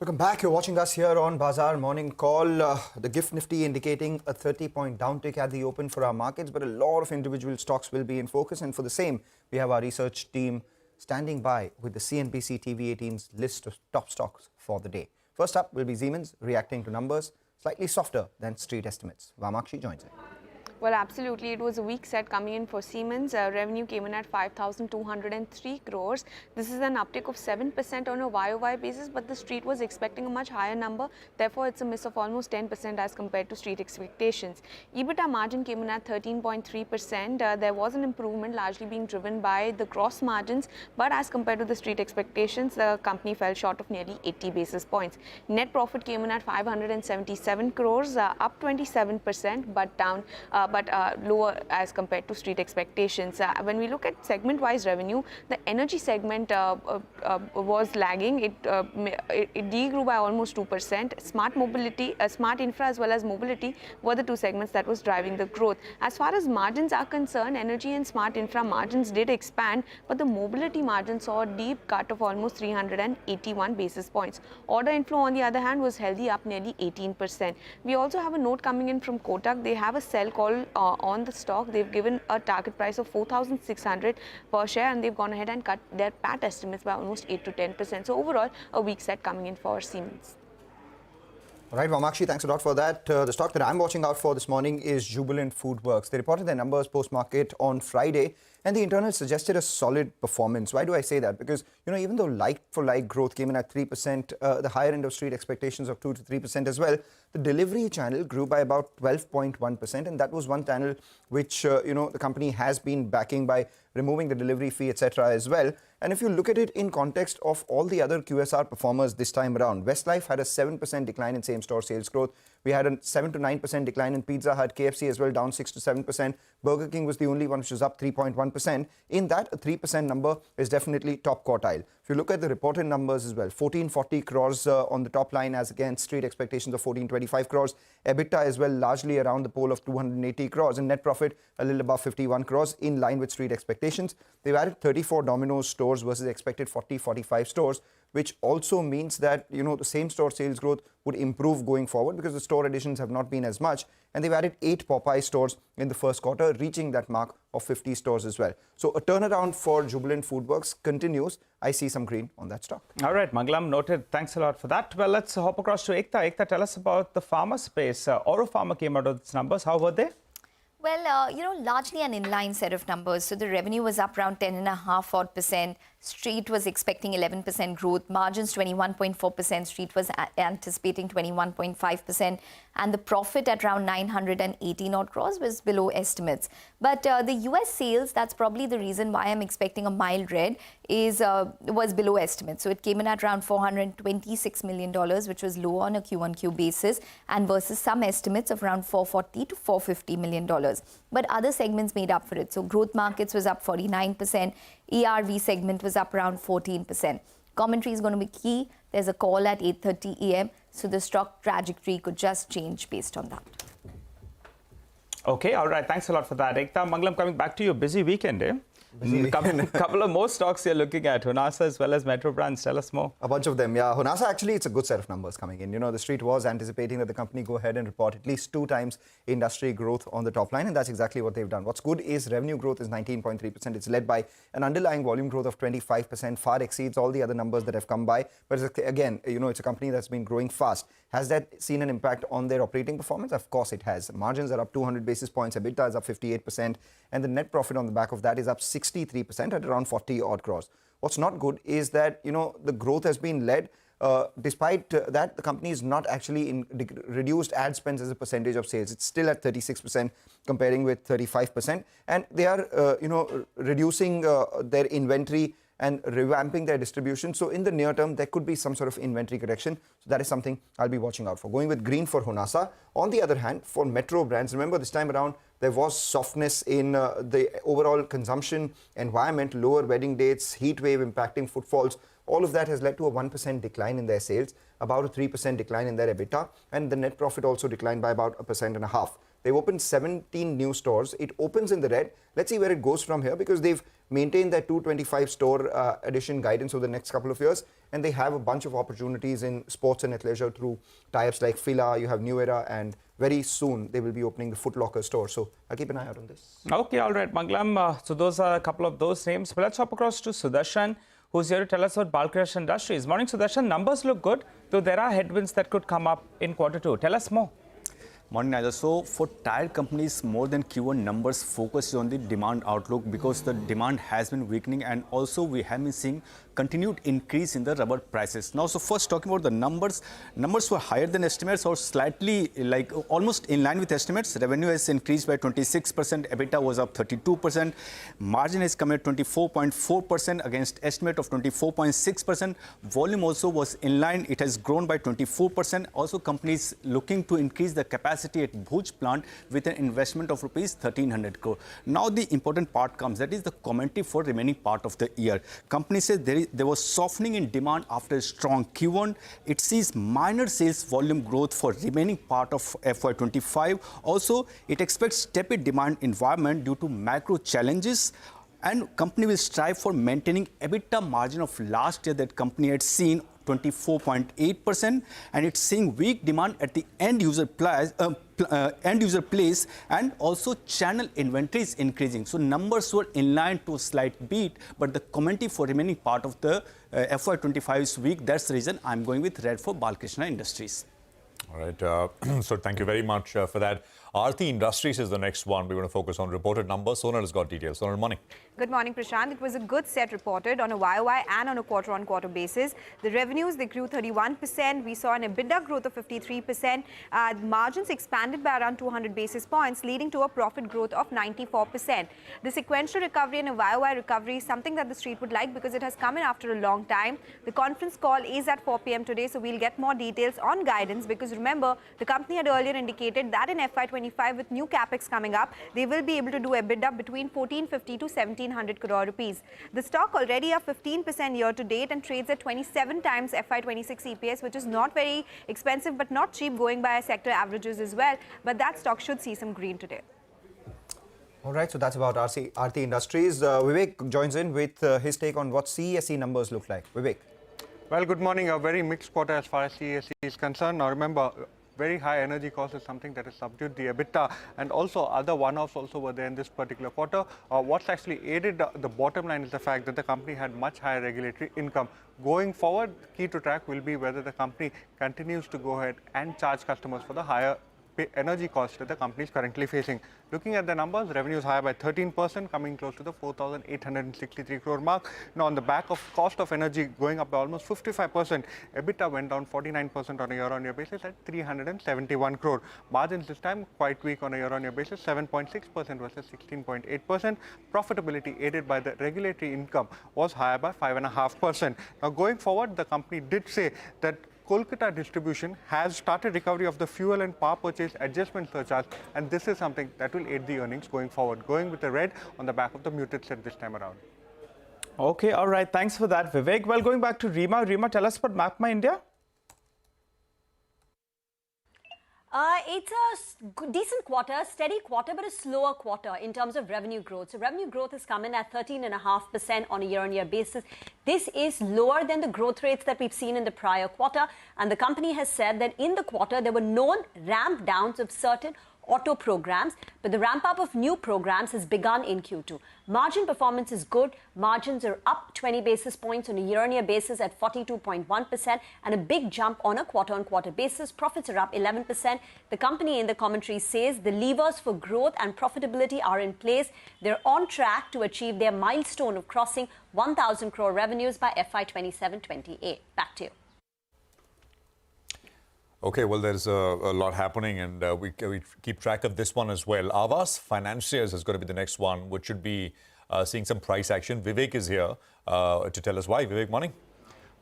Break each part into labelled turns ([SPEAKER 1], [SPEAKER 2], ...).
[SPEAKER 1] Welcome back. You're watching us here on Bazaar Morning Call. The GIFT Nifty indicating a 30-point downtick at the open for our markets, but a lot of individual stocks will be in focus. And for the same, we have our research team standing by with the CNBC-TV18's list of top stocks for the day. First up will be Siemens, reacting to numbers slightly softer than street estimates. Vamakshi joins in.
[SPEAKER 2] Well, absolutely. It was a weak set coming in for Siemens. Revenue came in at 5,203 crores. This is an uptick of 7% on a YOY basis, but the street was expecting a much higher number. Therefore, it's a miss of almost 10% as compared to street expectations. EBITDA margin came in at 13.3%. There was an improvement largely being driven by the gross margins, but as compared to the street expectations, the company fell short of nearly 80 basis points. Net profit came in at 577 crores, up 27%, but lower as compared to street expectations. When we look at segment-wise revenue, the energy segment was lagging. It de-grew by almost 2%. Smart mobility, smart infra as well as mobility were the two segments that was driving the growth. As far as margins are concerned, energy and smart infra margins did expand, but the mobility margin saw a deep cut of almost 381 basis points. Order inflow, on the other hand, was healthy, up nearly 18%. We also have a note coming in from Kotak. They have a sell call on the stock. They've given a target price of 4,600 per share, and they've gone ahead and cut their PAT estimates by almost 8 to 10%. So overall, a weak set coming in for Siemens.
[SPEAKER 1] All right, Vamakshi, thanks a lot for that. The stock that I'm watching out for this morning is Jubilant FoodWorks. They reported their numbers post-market on Friday, and the internals suggested a solid performance. Why do I say that? Because, even though like-for-like growth came in at 3%, the higher end of street expectations of 2 to 3% as well, the delivery channel grew by about 12.1%, and that was one channel which, the company has been backing by removing the delivery fee, etc. as well. And if you look at it in context of all the other QSR performers this time around, Westlife had a 7% decline in same-store sales growth. We had a 7 to 9% decline in Pizza Hut, KFC as well, down 6 to 7%. Burger King was the only one which was up 3.1%. In that, a 3% number is definitely top quartile. If you look at the reported numbers as well, 1440 crores on the top line as against street expectations of 1425 crores. EBITDA as well, largely around the pole of 280 crores, and net profit a little above 51 crores, in line with street expectations. They've added 34 Domino's stores versus expected 45 stores, which also means that, the same-store sales growth would improve going forward because the store additions have not been as much. And they've added 8 Popeye stores in the first quarter, reaching that mark of 50 stores as well. So a turnaround for Jubilant FoodWorks continues. I see some green on that stock.
[SPEAKER 3] All right, Mangalam, noted. Thanks a lot for that. Well, let's hop across to Ekta. Ekta, tell us about the pharma space. Aurobindo Pharma came out of its numbers. How were they?
[SPEAKER 4] Well, largely an inline set of numbers. So the revenue was up around 10.5%. Street was expecting 11% growth. Margins 21.4%. Street was anticipating 21.5%. And the profit at around 918 odd crores was below estimates. But the US sales, that's probably the reason why I'm expecting a mild red, was below estimates. So it came in at around $426 million, which was low on a Q-on-Q basis, and versus some estimates of around $440 to $450 million. But other segments made up for it. So growth markets was up 49%. ERV segment was up around 14%. Commentary is going to be key. There's a call at 8:30 a.m. So the stock trajectory could just change based on that.
[SPEAKER 3] Okay, all right. Thanks a lot for that. Ekta, Mangalam, coming back to your busy weekend, eh? A couple of more stocks you're looking at, Honasa as well as Metro Brands. Tell us more.
[SPEAKER 1] A bunch of them, yeah. Honasa, actually, it's a good set of numbers coming in. The street was anticipating that the company go ahead and report at least 2 times industry growth on the top line, and that's exactly what they've done. What's good is revenue growth is 19.3%. It's led by an underlying volume growth of 25%, far exceeds all the other numbers that have come by. But again, it's a company that's been growing fast. Has that seen an impact on their operating performance? Of course it has. Margins are up 200 basis points, EBITDA is up 58%, and the net profit on the back of that is up 63% at around 40 odd crores. What's not good is that, the growth has been led. Despite that, the company is not actually reduced ad spends as a percentage of sales. It's still at 36%, comparing with 35%. And they are, reducing their inventory and revamping their distribution. So in the near term, there could be some sort of inventory correction. So that is something I'll be watching out for. Going with green for Honasa. On the other hand, for Metro Brands, remember this time around, there was softness in the overall consumption environment, lower wedding dates, heat wave impacting footfalls. All of that has led to a 1% decline in their sales, about a 3% decline in their EBITDA, and the net profit also declined by about 1.5%. They've opened 17 new stores. It opens in the red. Let's see where it goes from here, because they've maintained their 225 store addition guidance over the next couple of years, and they have a bunch of opportunities in sports and athleisure through tie-ups like Fila, you have New Era, and very soon they will be opening the Foot Locker store. So I'll keep an eye out on this.
[SPEAKER 3] Okay, all right, Manglam. So those are a couple of those names. But let's hop across to Sudarshan, who's here to tell us about Balkrishna Industries. Morning, Sudarshan. Numbers look good, though there are headwinds that could come up in Q2. Tell us more.
[SPEAKER 5] Morning, Nigel. So for tire companies, more than Q1 numbers focus on the demand outlook, because the demand has been weakening, and also we have been seeing continued increase in the rubber prices. Now, so first talking about the numbers were higher than estimates, or slightly like almost in line with estimates. Revenue has increased by 26%, EBITDA was up 32%, margin has come at 24.4% against estimate of 24.6%. Volume also was in line, it has grown by 24%. Also, companies looking to increase the capacity at Bhuj plant with an investment of rupees 1300 crore. Now the important part comes, that is the commentary for remaining part of the year. Company says there was softening in demand after a strong Q1. It sees minor sales volume growth for remaining part of FY25. Also, it expects tepid demand environment due to macro challenges, and company will strive for maintaining EBITDA margin of last year that company had seen 24.8%, and it's seeing weak demand at the end user place, and also channel inventories increasing. So numbers were in line to a slight beat, but the commentary for remaining part of the FY25 is weak. That's the reason I'm going with red for Balkrishna Industries.
[SPEAKER 6] All right, so thank you very much for that. Aarti Industries is the next one. We're going to focus on reported numbers. Sonal has got details. Sonal, morning.
[SPEAKER 7] Good morning, Prashant. It was a good set reported on a YOY and on a quarter-on-quarter basis. The revenues, they grew 31%. We saw an EBITDA growth of 53%. Margins expanded by around 200 basis points, leading to a profit growth of 94%. The sequential recovery and a YOY recovery is something that the street would like, because it has come in after a long time. The conference call is at 4 p.m. today, so we'll get more details on guidance, because remember, the company had earlier indicated that in FY25, with new capex coming up, they will be able to do EBITDA between 1450 to 1700 crore rupees. The stock already up 15% year to date and trades at 27 times FY26 EPS, which is not very expensive but not cheap going by sector averages as well. But that stock should see some green today.
[SPEAKER 1] All right, so that's about Aarti Industries. Vivek joins in with his take on what CESC numbers look like. Vivek.
[SPEAKER 8] Well, good morning. A very mixed quarter as far as CESC is concerned. Now, remember, very high energy cost is something that has subdued the EBITDA, and also other one-offs also were there in this particular quarter. What's actually aided the bottom line is the fact that the company had much higher regulatory income. Going forward, key to track will be whether the company continues to go ahead and charge customers for the higher energy cost that the company is currently facing. Looking at the numbers, revenue is higher by 13%, coming close to the 4,863 crore mark. Now, on the back of cost of energy going up by almost 55%, EBITDA went down 49% on a year-on-year basis at 371 crore. Margins this time quite weak on a year-on-year basis, 7.6% versus 16.8%. Profitability aided by the regulatory income was higher by 5.5%. Now, going forward, the company did say that Kolkata distribution has started recovery of the fuel and power purchase adjustment surcharge, and this is something that will aid the earnings going forward. Going with the red on the back of the muted set this time around.
[SPEAKER 3] Okay, all right. Thanks for that, Vivek. Well, going back to Rima. Rima, tell us about MapmyIndia.
[SPEAKER 9] It's a decent quarter, steady quarter, but a slower quarter in terms of revenue growth. So revenue growth has come in at 13.5% on a year-on-year basis. This is lower than the growth rates that we've seen in the prior quarter. And the company has said that in the quarter, there were known ramp downs of certain auto programs, but the ramp up of new programs has begun in Q2. Margin performance is good. Margins are up 20 basis points on a year-on-year basis at 42.1%, and a big jump on a quarter-on-quarter basis. Profits are up 11%. The company in the commentary says the levers for growth and profitability are in place. They're on track to achieve their milestone of crossing 1,000 crore revenues by FY27-28. Back to you.
[SPEAKER 6] Okay, well, there's a lot happening, and we keep track of this one as well. Aavas Financiers is going to be the next one, which should be seeing some price action. Vivek is here to tell us why. Vivek, morning.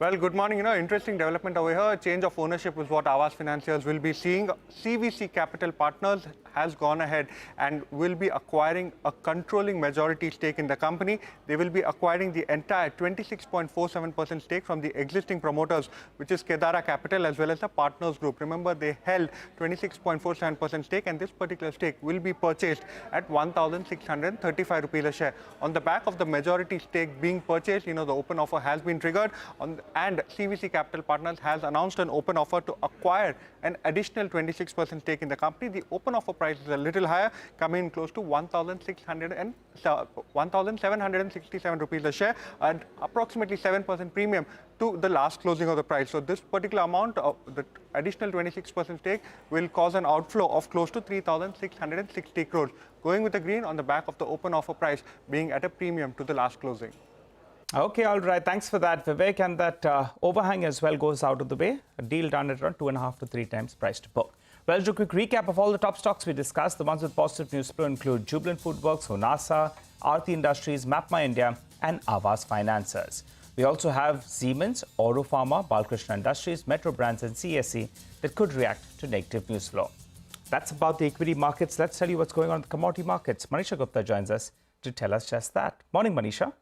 [SPEAKER 8] Well, good morning. Interesting development over here. A change of ownership is what Aavas Financiers will be seeing. CVC Capital Partners has gone ahead and will be acquiring a controlling majority stake in the company. They will be acquiring the entire 26.47% stake from the existing promoters, which is Kedara Capital as well as the Partners Group. Remember, they held 26.47% stake, and this particular stake will be purchased at 1,635 rupees a share. On the back of the majority stake being purchased, the open offer has been triggered. And CVC Capital Partners has announced an open offer to acquire an additional 26% stake in the company. The open offer price is a little higher, coming in close to 1,767 rupees a share, and approximately 7% premium to the last closing of the price. So this particular amount of the additional 26% stake will cause an outflow of close to 3,660 crores, going with the green on the back of the open offer price being at a premium to the last closing.
[SPEAKER 3] Okay, all right. Thanks for that, Vivek. And that overhang as well goes out of the way. A deal done at around 2.5 to 3 times price to book. Well, let's do a quick recap of all the top stocks we discussed. The ones with positive news flow include Jubilant FoodWorks, Honasa, Aarti Industries, MapmyIndia, and Aavas Financiers. We also have Siemens, Aurobindo Pharma, Balkrishna Industries, Metro Brands, and CESC that could react to negative news flow. That's about the equity markets. Let's tell you what's going on in the commodity markets. Manisha Gupta joins us to tell us just that. Morning, Manisha.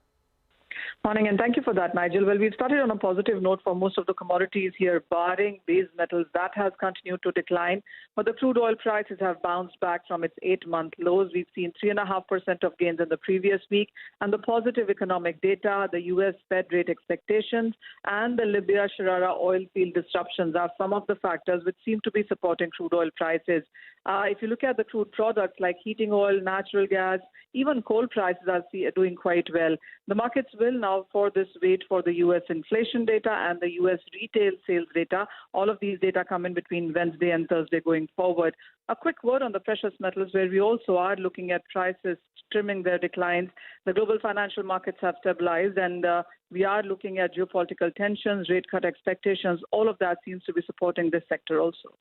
[SPEAKER 10] Morning, and thank you for that, Nigel. Well, we've started on a positive note for most of the commodities here, barring base metals. That has continued to decline, but the crude oil prices have bounced back from its 8-month lows. We've seen 3.5% of gains in the previous week, and the positive economic data, the U.S. Fed rate expectations, and the Libya-Sharara oil field disruptions are some of the factors which seem to be supporting crude oil prices. If you look at the crude products like heating oil, natural gas, even coal prices are doing quite well. The markets will now for this wait for the U.S. inflation data and the U.S. retail sales data. All of these data come in between Wednesday and Thursday going forward. A quick word on the precious metals, where we also are looking at prices trimming their declines. The global financial markets have stabilized, and we are looking at geopolitical tensions, rate cut expectations. All of that seems to be supporting this sector also.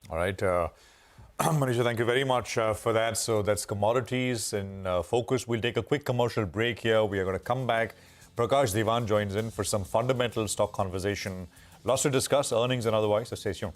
[SPEAKER 6] All right. Manisha, thank you very much for that. So that's commodities in focus. We'll take a quick commercial break here. We are going to come back. Prakash Diwan joins in for some fundamental stock conversation. Lots to discuss, earnings and otherwise. So stay tuned.